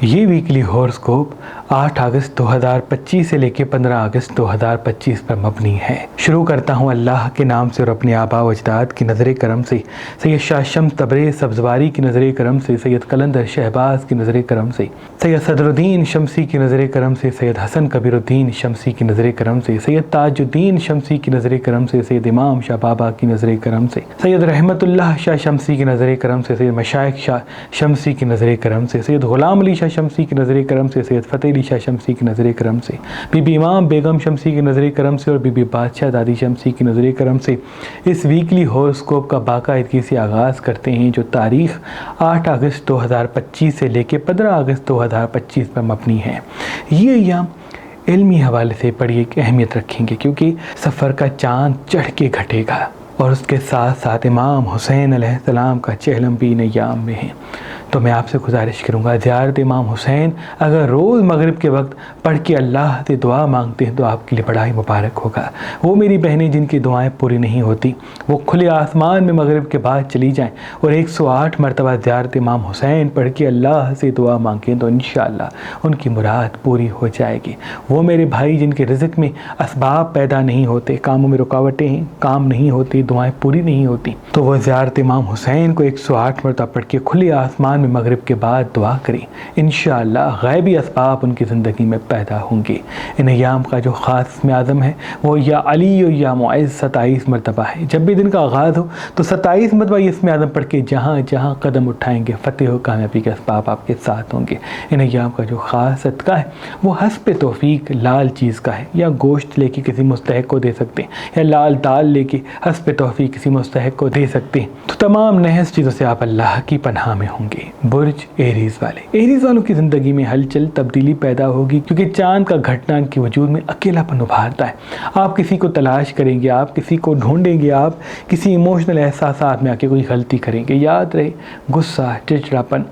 یہ ویکلی ہورسکوپ 8 اگست 2025 سے لے کے 15 اگست 2025 پر مبنی ہے۔ شروع کرتا ہوں اللہ کے نام سے اور اپنے آباء و اجداد کی نظر کرم سے، سید شاہ شمس تبریز سبزواری کی نظر کرم سے، سید قلندر شہباز کی نظر کرم سے، سید صدر الدین شمسی کی نظر کرم سے، سید حسن کبیر الدین شمسی کی نظر کرم سے، سید تاج الدین شمسی کی نظر کرم سے، سید امام شاہ بابا کی نظر کرم سے، سید رحمت اللہ شاہ شمسی کی نظر کرم سے، سید مشائخ شاہ شمسی کی نظر کرم سے، سید غلام علی شاہ شمسی کی نظر کرم سے، سید فتح علی شاہ شمسی کی نظر کرم سے، بی بی امام بیگم شمسی کی نظر کرم سے اور بی بی بادشاہ دادی شمسی کی نظر کرم سے اس ویکلی ہورسکوپ کا باقاعدگی سے آغاز کرتے ہیں، جو تاریخ 8 اگست 2025 سے لے کے 15 اگست 2025 پر مبنی ہے۔ یہ ایام علمی حوالے سے بڑی ایک اہمیت رکھیں گے، کیونکہ سفر کا چاند چڑھ کے گھٹے گا اور اس کے ساتھ ساتھ امام حسین علیہ السلام کا چہلم بھی ان ایام میں ہے۔ تو میں آپ سے گزارش کروں گا، زیارت امام حسین اگر روز مغرب کے وقت پڑھ کے اللہ سے دعا مانگتے ہیں تو آپ کے لیے بڑا ہی مبارک ہوگا۔ وہ میری بہنیں جن کی دعائیں پوری نہیں ہوتی، وہ کھلے آسمان میں مغرب کے بعد چلی جائیں اور 108 مرتبہ زیارت امام حسین پڑھ کے اللہ سے دعا مانگیں تو انشاءاللہ ان کی مراد پوری ہو جائے گی۔ وہ میرے بھائی جن کے رزق میں اسباب پیدا نہیں ہوتے، کاموں میں رکاوٹیں ہیں، کام نہیں ہوتی، دعائیں پوری نہیں ہوتی، تو وہ زیارت امام حسین کو 108 مرتبہ پڑھ کے کھلے آسمان میں مغرب کے بعد دعا کریں، انشاءاللہ غیبی اسباب ان کی زندگی میں پیدا ہوں گے۔ ان ایام کا جو خاص اسم اعظم ہے وہ یا علی و یا معز 27 مرتبہ ہے۔ جب بھی دن کا آغاز ہو تو 27 مرتبہ یہ اسم اعظم پڑھ کے جہاں جہاں قدم اٹھائیں گے فتح و کامیابی کے اسباب آپ کے ساتھ ہوں گے۔ ان ایام کا جو خاص صدقہ ہے وہ حسب توفیق لال چیز کا ہے، یا گوشت لے کے کسی مستحق کو دے سکتے ہیں، یا لال دال لے کے حسب توفیق کسی مستحق کو دے سکتے ہیں۔ تو تمام نحس چیزوں سے آپ اللہ کی پناہ میں ہوں گے۔ برج ایریز والے، ایریز والوں کی زندگی میں ہلچل تبدیلی پیدا ہوگی، کیونکہ چاند کا گھٹنا ان کے وجود میں اکیلا پن ابھارتا ہے۔ آپ کسی کو تلاش کریں گے، آپ کسی کو ڈھونڈیں گے، آپ کسی ایموشنل احساسات میں آ کے کوئی غلطی کریں گے۔ یاد رہے، غصہ چڑچڑاپن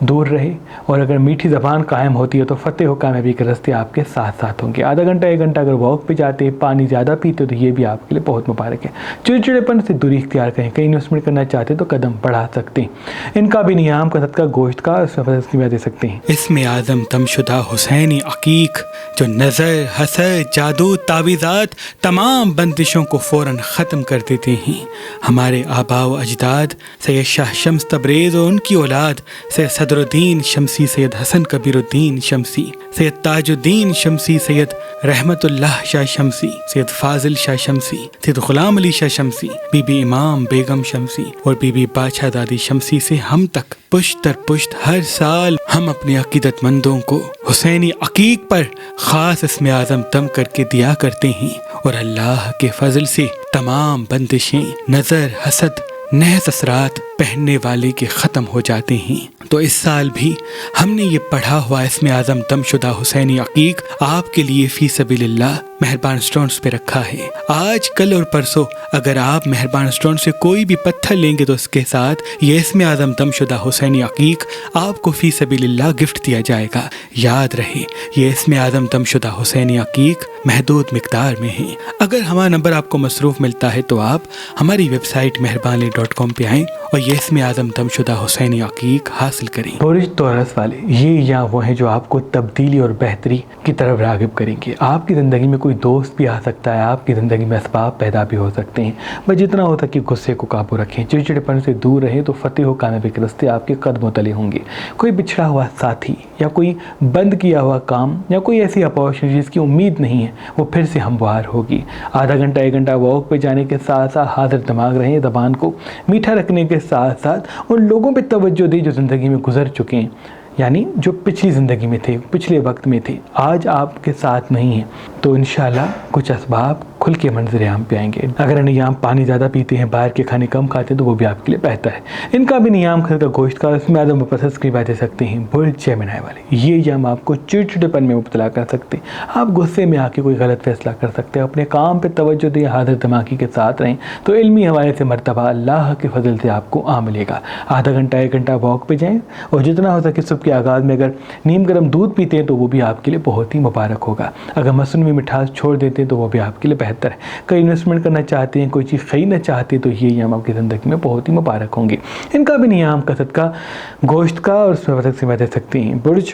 دور رہے، اور اگر میٹھی زبان قائم ہوتی ہے تو فتح و کامیابی کے راستے آپ کے ساتھ ساتھ ہوں گے۔ آدھا گھنٹہ 1 گھنٹہ اگر واک پہ جاتے ہیں، پانی زیادہ پیتے تو یہ بھی آپ کے لیے بہت مبارک ہے۔ چڑچڑےپن سے دوری اختیار کریں، کہیں انویسٹمنٹ کرنا چاہتے تو قدم بڑھا سکتے ہیں۔ ان کا بھی نیام کا صدقہ گوشت کا اس میں دے سکتے ہیں۔ اسم اعظم دم شدہ حسینی عقیق جو نظر، حسد، جادو، تعویذات تمام بندشوں کو فوراً ختم کر دیتے ہیں۔ ہمارے آباء و اجداد سید شاہ شمس تبریز اور ان کی اولاد سید صدر الدین شمسی، سید حسن کبیر الدین شمسی، سید تاج الدین شمسی، سید رحمت اللہ شاہ شمسی، سید فاضل شاہ شمسی، سید غلام علی شاہ شمسی، بی بی امام بیگم شمسی اور بی بی بادشاہ دادی شمسی سے ہم تک پشت در پشت ہر سال ہم اپنے عقیدت مندوں کو حسینی عقیق پر خاص اسم اعظم دم کر کے دیا کرتے ہیں، اور اللہ کے فضل سے تمام بندشیں، نظر، حسد، نحس اثرات پہننے والے کے ختم ہو جاتے ہیں۔ تو اس سال بھی ہم نے یہ پڑھا ہوا اسم اعظم دم شدہ حسینی عقیق آپ کے لیے فی سبیل اللہ مہربان سٹونز پہ رکھا ہے۔ آج، کل اور پرسوں اگر آپ مہربان سٹون سے کوئی بھی پتھر لیں گے تو اس کے ساتھ یہ اسم اعظم دم شدہ حسینی عقیق آپ کو فی سبیل اللہ گفٹ دیا جائے گا۔ یاد رہے، یہ اسم اعظم دم شدہ حسینی عقیق محدود مقدار میں ہے۔ اگر ہمارا نمبر آپ کو مصروف ملتا ہے تو آپ ہماری ویب سائٹ مہربانی.com پہ آئیں اور یہ اسم اعظم دم شدہ حسینی عقیق حاصل کریں۔ برج توراس والے، یہ یا وہ ہیں جو آپ کو تبدیلی اور بہتری کی طرف راغب کریں گے۔ آپ کی زندگی میں کوئی دوست بھی آ سکتا ہے، آپ کی زندگی میں اسباب پیدا بھی ہو سکتے ہیں، بس جتنا ہو سکے غصے کو قابو رکھیں، چڑچڑےپن سے دور رہیں تو فتح و کامیابی کے راستے آپ کے قدموں تلے ہوں گے۔ کوئی بچھڑا ہوا ساتھی یا کوئی بند کیا ہوا کام یا کوئی ایسی اپارچونیٹی جس کی امید نہیں ہے وہ پھر سے ہموار ہوگی۔ آدھا گھنٹہ 1 گھنٹہ واک پہ جانے کے ساتھ ساتھ حاضر دماغ رہیں، زبان کو میٹھا رکھنے کے ساتھ ساتھ ان لوگوں پہ توجہ دیں جو زندگی میں گزر چکے ہیں، یعنی جو پچھلی زندگی میں تھے، پچھلے وقت میں تھے، آج آپ کے ساتھ نہیں ہیں، تو انشاءاللہ کچھ اسباب کھل کے منظر عام پہ آئیں گے۔ اگر نیام پانی زیادہ پیتے ہیں، باہر کے کھانے کم کھاتے ہیں تو وہ بھی آپ کے لیے بہتر ہے۔ ان کا بھی نیام کا گوشت کا اس میں اعظم وپسس کی باتیں سکتے ہیں۔ برج جیمنائی والے، یہ ایام آپ کو چڑچڑےپن میں مبتلا کر سکتے ہیں، آپ غصے میں آ کے کوئی غلط فیصلہ کر سکتے ہیں۔ اپنے کام پہ توجہ دیں، حاضر دماغی کے ساتھ رہیں تو علمی حوالے سے مرتبہ اللہ کے فضل سے آپ کو ملے گا۔ آدھا گھنٹہ 1 گھنٹہ واک پہ جائیں اور جتنا ہو سکے صبح کے آغاز میں اگر نیم گرم دودھ پیتے ہیں تو وہ بھی آپ کے لیے بہت ہی مبارک ہوگا۔ اگر مصنوعی مٹھاس چھوڑ دیتے ہیں تو وہ بھی آپ کے لیے بہتر ہے۔ کئی انویسٹمنٹ کرنا چاہتے ہیں، کوئی چیز خریدنا چاہتے ہیں تو یہ ایام آپ کی زندگی میں بہت ہی مبارک ہوں گے۔ ان کا بھی نیام کا صدقہ گوشت کا اور اس میں دے سکتے ہیں۔ برج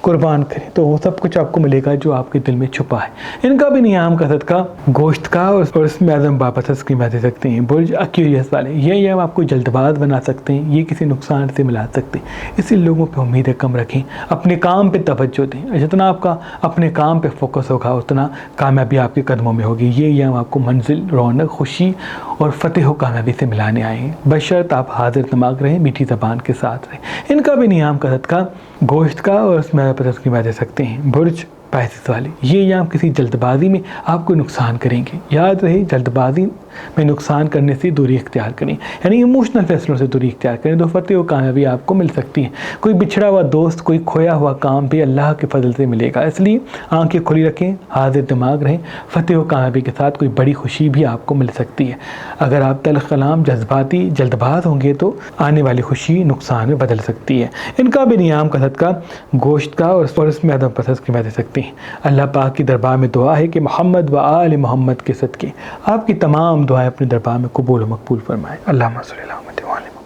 قربان کریں تو وہ سب کچھ آپ کو ملے گا جو آپ کے دل میں چھپا ہے۔ ان کا بھی نیام کا صدقہ گوشت کا اور اس میں اعظم واپس اسکیمیں دے سکتے ہیں۔ برج ایکویریس والے یہ ایام آپ کو جلد باز بنا سکتے ہیں، یہ کسی نقصان سے ملا سکتے ہیں، اس لیے لوگوں پہ امیدیں کم رکھیں، اپنے کام پہ توجہ دیں، جتنا آپ کا اپنے کام پہ فوکس ہوگا اتنا کامیابی آپ کے قدموں میں ہوگی۔ یہ ایام آپ کو منزل، رونق، خوشی اور فتح و کامیابی سے ملانے آئے ہیں، بشرط آپ حاضر دماغ رہیں، میٹھی زبان کے ساتھ رہیں۔ ان کا بھی نیام کا صدقہ گوشت کا اور اس میں اس کی دے سکتے ہیں۔ برج پیسز والے یہ ایام کسی جلد بازی میں آپ کو نقصان کریں گے، یاد رہے جلد بازی میں نقصان کرنے سے دوری اختیار کریں، یعنی ایموشنل فیصلوں سے دوری اختیار کریں تو فتح و کامیابی آپ کو مل سکتی ہے۔ کوئی بچھڑا ہوا دوست، کوئی کھویا ہوا کام بھی اللہ کے فضل سے ملے گا، اس لیے آنکھیں کھلی رکھیں، حاضر دماغ رہیں، فتح و کامیابی کے ساتھ کوئی بڑی خوشی بھی آپ کو مل سکتی ہے۔ اگر آپ تلخ کلام، جذباتی، جلد باز ہوں گے تو آنے والی خوشی نقصان میں بدل سکتی ہے۔ ان کا بھی نیام کا صدقہ گوشت کا اور اس میں عدم پسند کی دے سکتے ہیں۔ اللہ پاک کی دربار میں دعا ہے کہ محمد و آل محمد کے صدقے آپ کی تمام دعائیں اپنے دربار میں قبول و مقبول فرمائے۔ اللہم صلی اللہ علیہ وسلم۔